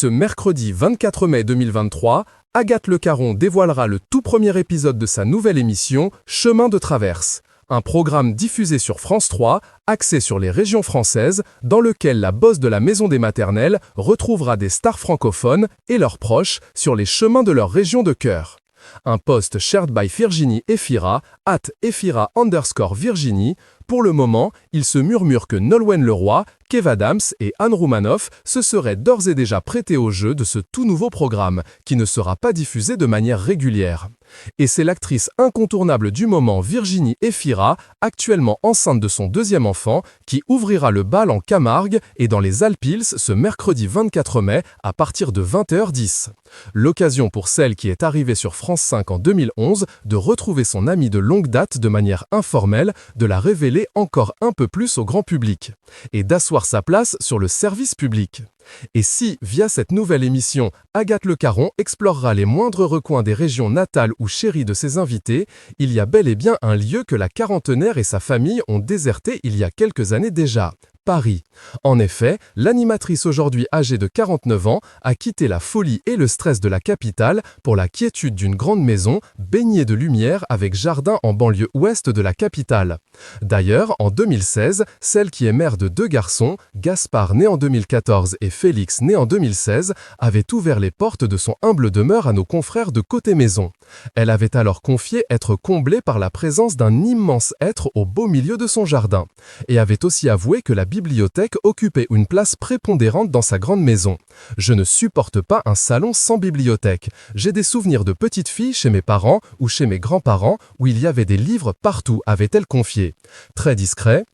Ce mercredi 24 mai 2023, Agathe Le Caron dévoilera le tout premier épisode de sa nouvelle émission Chemin de traverse, un programme diffusé sur France 3, axé sur les régions françaises, dans lequel la boss de la Maison des Maternelles retrouvera des stars francophones et leurs proches sur les chemins de leur région de cœur. Un post shared by Virginie Efira, @Efira_Virginie. Pour le moment, il se murmure que Nolwenn Leroy, Kev Adams et Anne Roumanoff se seraient d'ores et déjà prêtés au jeu de ce tout nouveau programme, qui ne sera pas diffusé de manière régulière. Et c'est l'actrice incontournable du moment Virginie Efira, actuellement enceinte de son deuxième enfant, qui ouvrira le bal en Camargue et dans les Alpilles ce mercredi 24 mai à partir de 20h10. L'occasion pour celle qui est arrivée sur France 5 en 2011 de retrouver son amie de longue date de manière informelle, de la révéler encore un peu plus au grand public et d'asseoir sa place sur le service public. Et si, via cette nouvelle émission, Agathe Le Caron explorera les moindres recoins des régions natales ou chéries de ses invités, il y a bel et bien un lieu que la quarantenaire et sa famille ont déserté il y a quelques années déjà. Paris. En effet, l'animatrice aujourd'hui âgée de 49 ans a quitté la folie et le stress de la capitale pour la quiétude d'une grande maison baignée de lumière avec jardin en banlieue ouest de la capitale. D'ailleurs, en 2016, celle qui est mère de deux garçons, Gaspard né en 2014 et Félix né en 2016, avait ouvert les portes de son humble demeure à nos confrères de Côté Maison. Elle avait alors confié être comblée par la présence d'un immense être au beau milieu de son jardin, et avait aussi avoué que la bibliothèque occupait une place prépondérante dans sa grande maison. Je ne supporte pas un salon sans bibliothèque. J'ai des souvenirs de petite fille chez mes parents ou chez mes grands-parents où il y avait des livres partout, avait-elle confié. Très discret,